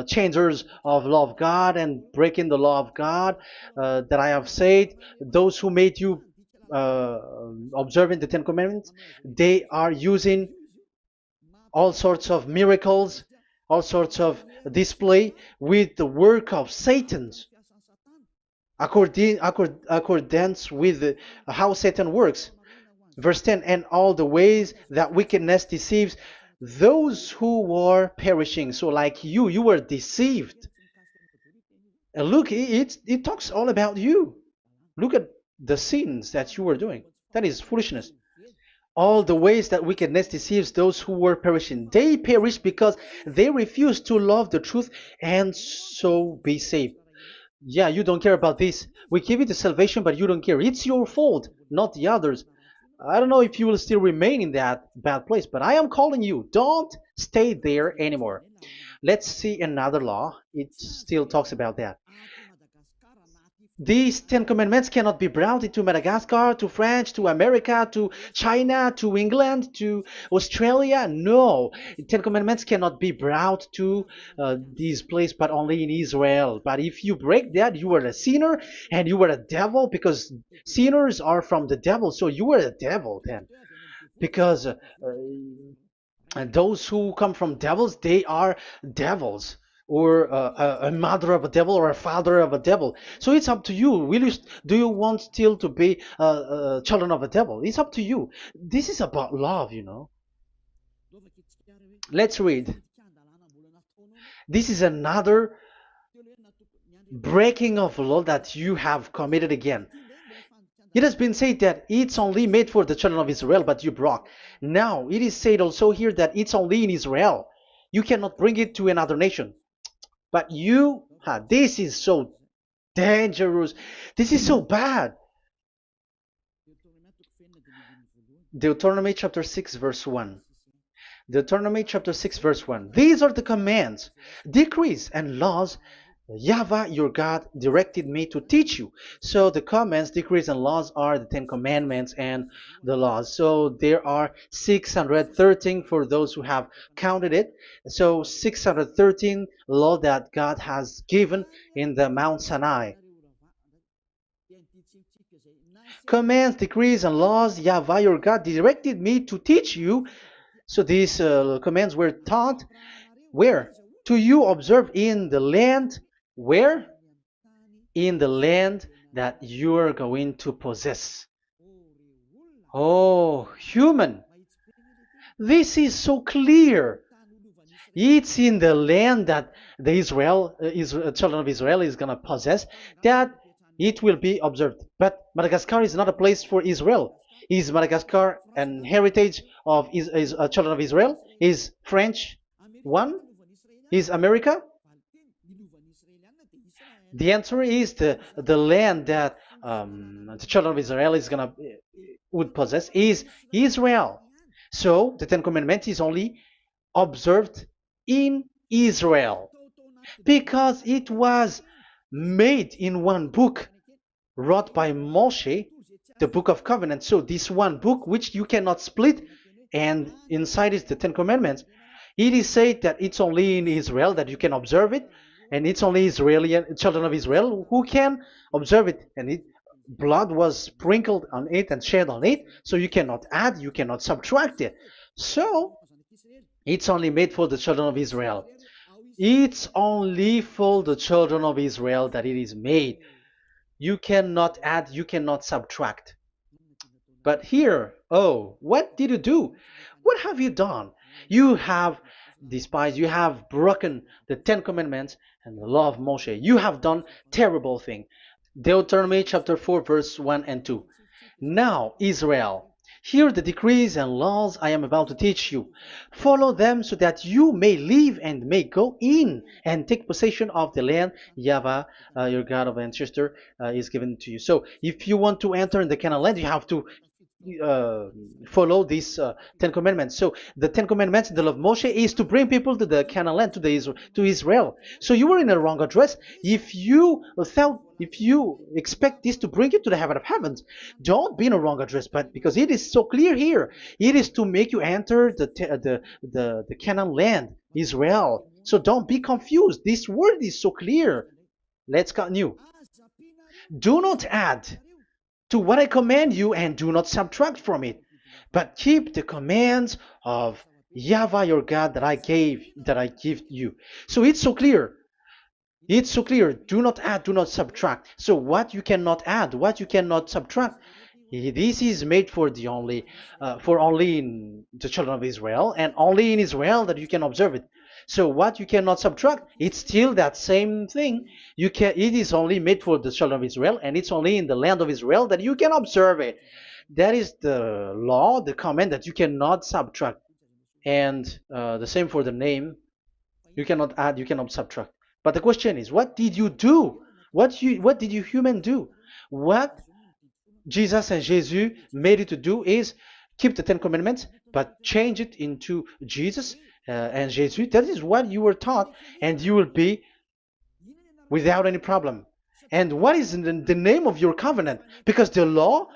changers of law of God and breaking the law of God that I have said, those who made you observing the Ten Commandments, they are using all sorts of miracles, all sorts of display with the work of Satan's accordance with how Satan works. Verse 10, and all the ways that wickedness deceives those who were perishing. So like you were deceived. And look, it talks all about you. Look at the sins that you were doing. That is foolishness. All the ways that wickedness deceives those who were perishing. They perish because they refuse to love the truth and so be saved. Yeah, you don't care about this. We give you the salvation, but you don't care. It's your fault, not the others. I don't know if you will still remain in that bad place, but I am calling you. Don't stay there anymore. Let's see another law. It still talks about that. These Ten Commandments cannot be brought into Madagascar, to France, to America, to China, to England, to Australia. No, Ten Commandments cannot be brought to these places, but only in Israel. But if you break that, you are a sinner and you are a devil, because sinners are from the devil. So you are a devil then, because and those who come from devils, they are devils, or a mother of a devil, or a father of a devil. So it's up to you. Do you want still to be children of a devil? It's up to you. This is about love, you know. Let's read. This is another breaking of law that you have committed again. It has been said that it's only made for the children of Israel, but you broke. Now, it is said also here that it's only in Israel. You cannot bring it to another nation. But this is so dangerous. This is so bad. Deuteronomy chapter 6, verse 1. Deuteronomy chapter 6, verse 1. These are the commands, decrees, and laws YAHVAH your God directed me to teach you. So the commands, decrees, and laws are the Ten Commandments and the laws. So there are 613 for those who have counted it. So 613 law that God has given in the Mount Sinai. Commands, decrees, and laws YAHVAH your God directed me to teach you. So these commands were taught where? To you observe in the land. Where? In the land that you are going to possess. Oh, human. This is so clear. It's in the land that the children of Israel is going to possess, that it will be observed. But Madagascar is not a place for Israel. Is Madagascar an heritage of children of Israel? Is French one? Is America? The answer is the land that the children of Israel would possess is Israel. So the Ten Commandments is only observed in Israel, because it was made in one book wrote by Moshe, the Book of Covenant. So this one book, which you cannot split, and inside is the Ten Commandments. It is said that it's only in Israel that you can observe it, and it's only Israeli children of Israel who can observe it. And blood was sprinkled on it and shed on it, so you cannot add, you cannot subtract it. So it's only made for the children of Israel. It's only for the children of Israel that it is made. You cannot add, you cannot subtract. But here, oh, what did you do? What have you done? You have despised, you have broken the Ten Commandments and the law of Moshe. You have done terrible thing. Deuteronomy chapter 4, verse 1 and 2. Now, Israel, hear the decrees and laws I am about to teach you. Follow them so that you may live and may go in and take possession of the land YAHVAH, your God of ancestor, is given to you. So if you want to enter in the Canaan land, you have to follow these Ten Commandments. So the Ten Commandments, the law of Moshe, is to bring people to the Canaan land, to Israel. So you were in the wrong address. If you expect this to bring you to the heaven of heavens, don't be in the wrong address. But because it is so clear here, it is to make you enter the Canaan land, Israel. So don't be confused. This word is so clear. Let's continue. Do not add to what I command you, and do not subtract from it, but keep the commands of Yahweh your God that I give you. So it's so clear. It's so clear. Do not add, do not subtract. So what you cannot add, what you cannot subtract, this is made for only in the children of Israel, and only in Israel that you can observe it. So what you cannot subtract, it's still that same thing. It is only made for the children of Israel, and it's only in the land of Israel that you can observe it. That is the law, the command that you cannot subtract. And the same for the name. You cannot add, you cannot subtract. But the question is, what did you do? What did you human do? What Jesus and Jesus made you to do is keep the Ten Commandments, but change it into Jesus and Jesus. That is what you were taught, and you will be without any problem. And what is the name of your covenant? Because the law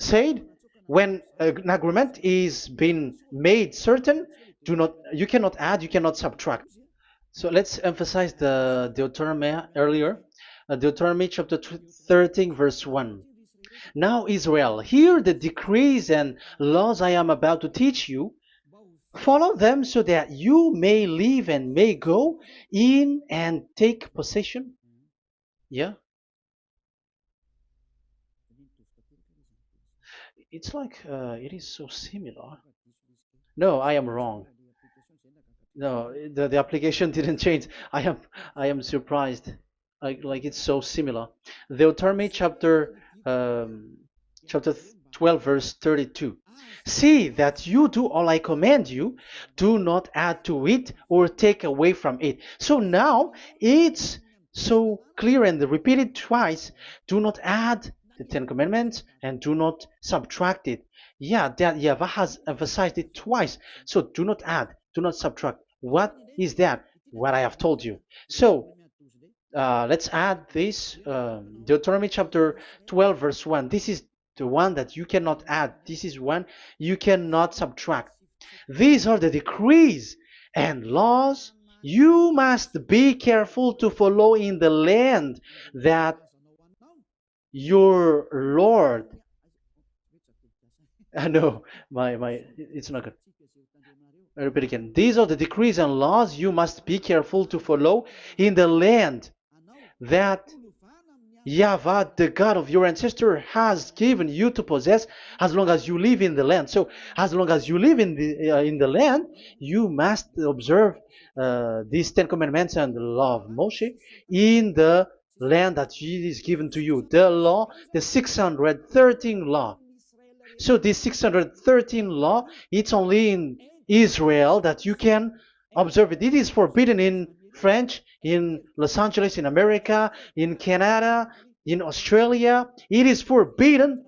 said when an agreement is being made certain, you cannot add, you cannot subtract. So let's emphasize the Deuteronomy earlier. Deuteronomy chapter 13, verse 1. Now, Israel, hear the decrees and laws I am about to teach you. Follow them so that you may live and may go in and take possession. Yeah, it's like it is so similar. No, I am wrong. No, the application didn't change. I am surprised. Like it's so similar. Deuteronomy chapter 12 verse 32. See that you do all I command you, do not add to it or take away from it. So now it's so clear and repeated twice. Do not add the Ten Commandments and do not subtract it. Yeah, that YAHVAH has emphasized it twice. So do not add, do not subtract. What is that? What I have told you. So let's add this Deuteronomy chapter 12 verse 1. This is the one that you cannot add. This is one you cannot subtract. These are the decrees and laws you must be careful to follow in the land that your Lord. No, it's not good. I repeat again. These are the decrees and laws you must be careful to follow in the land that YAHVAH, the God of your ancestor, has given you to possess as long as you live in the land. So, as long as you live in the land, you must observe these Ten Commandments and the law of Moshe in the land that is given to you. The law, the 613 law. So this 613 law, it's only in Israel that you can observe it. It is forbidden in French, in Los Angeles, in America, in Canada, in Australia. It is forbidden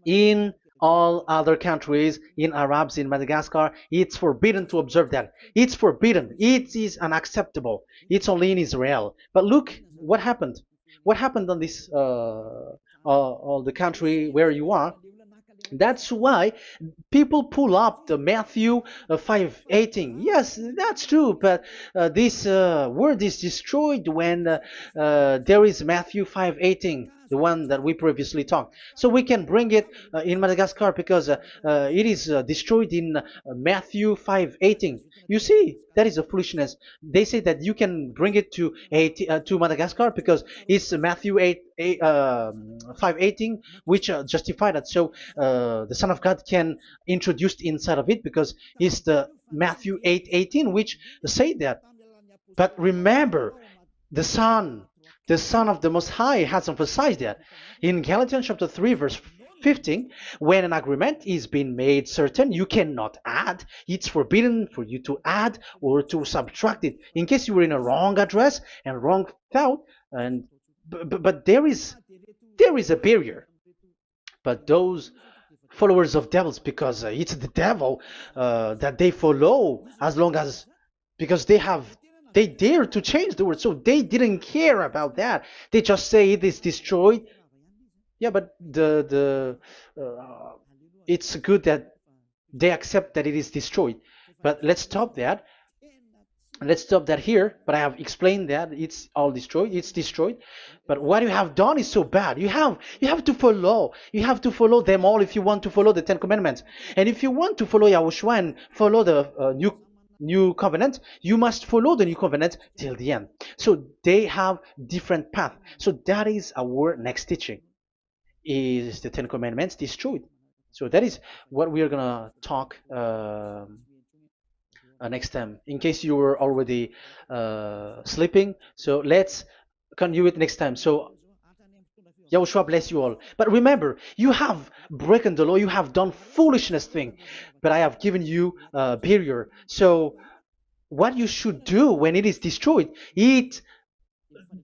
in all other countries, in Arabs, in Madagascar. It's forbidden to observe that. It's forbidden. It is unacceptable. It's only in Israel. But look what happened. What happened on this all the country where you are. That's why people pull up the Matthew 5:18. Yes, that's true, but this word is destroyed when there is Matthew 5:18, the one that we previously talked. So we can bring it in Madagascar because it is destroyed in Matthew 5:18. You see, that is a foolishness. They say that you can bring it to Madagascar because it's Matthew 5:18, which justify that. So the Son of God can introduce inside of it because it's the Matthew 8:18 which say that. But remember, the Son of the Most High has emphasized that in Galatians chapter 3 verse 15, when an agreement is being made certain, you cannot add. It's forbidden for you to add or to subtract it. In case you were in a wrong address and wrong thought, but there is a barrier. But those followers of devils, because it's the devil that they follow, as long as because they dare to change the word, so they didn't care about that. They just say it is destroyed. Yeah, but it's good that they accept that it is destroyed. But let's stop that. Let's stop that here, but I have explained that it's all destroyed, it's destroyed. But what you have done is so bad. You have to follow them all if you want to follow the Ten Commandments. And if you want to follow Yahushua and follow the new covenant, you must follow the new covenant till the end. So they have different path. So that is our next teaching, is the Ten Commandments destroyed. So that is what we are gonna talk next time, in case you were already sleeping. So let's continue it next time. So Yahushua bless you all. But remember, you have broken the law, you have done foolishness thing, but I have given you a barrier. So what you should do when it is destroyed, it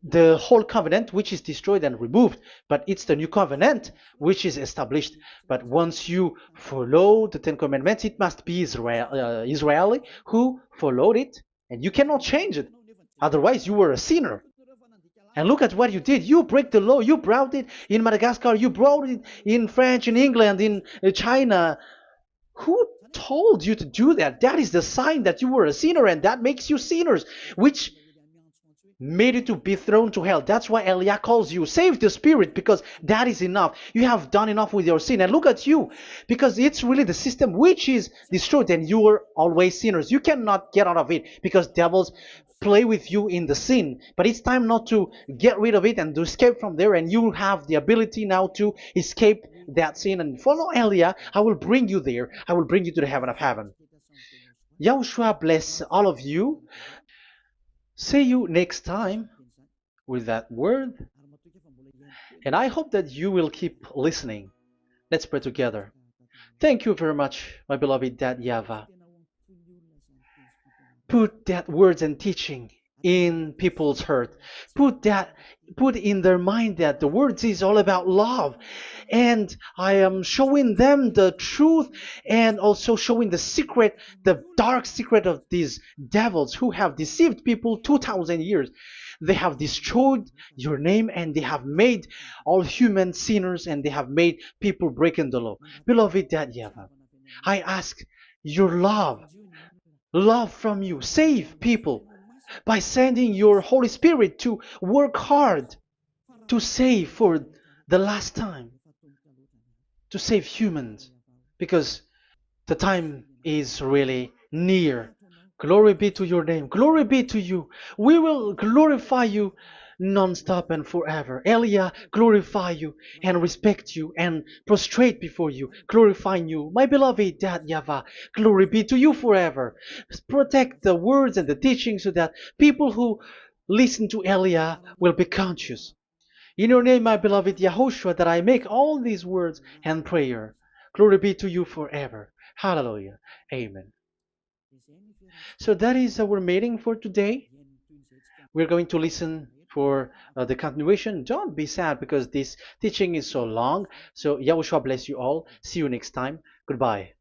the whole covenant which is destroyed and removed, but it's the new covenant which is established. But once you follow the Ten Commandments, it must be Israeli who followed it, and you cannot change it. Otherwise, you were a sinner. And look at what you did. You break the law. You brought it in Madagascar. You brought it in France, in England, in China. Who told you to do that? That is the sign that you were a sinner, and that makes you sinners, which made you to be thrown to hell. That's why Elia calls you, save the spirit, because that is enough. You have done enough with your sin. And look at you, because it's really the system which is destroyed, and you are always sinners. You cannot get out of it because devils play with you in the sin. But it's time not to get rid of it and to escape from there, and you have the ability now to escape that sin and follow Elia. I will bring you there. I will bring you to the heaven of heaven. Yahushua bless all of you. See you next time with that word. And I hope that you will keep listening. Let's pray together. Thank you very much, my beloved Dad YAHVAH. Put that words and teaching in people's heart. Put in their mind that the words is all about love. And I am showing them the truth, and also showing the secret, the dark secret of these devils who have deceived people 2,000 years. They have destroyed your name, and they have made all human sinners, and they have made people breaking the law. Beloved Dad YAHVAH, I ask your love from you. Save people by sending your Holy Spirit to work hard to save for the last time, to save humans, because the time is really near. Glory be to your name. Glory be to you. We will glorify you non-stop and forever. Elia, glorify you and respect you and prostrate before you, glorifying you. My beloved Dad YAHVAH, glory be to you forever. Protect the words and the teaching so that people who listen to Elia will be conscious. In your name, my beloved YAHOSHUAH, that I make all these words and prayer. Glory be to you forever. Hallelujah. Amen. So that is our meeting for today. We're going to listen for the continuation. Don't be sad because this teaching is so long. So Yahushua bless you all. See you next time. Goodbye.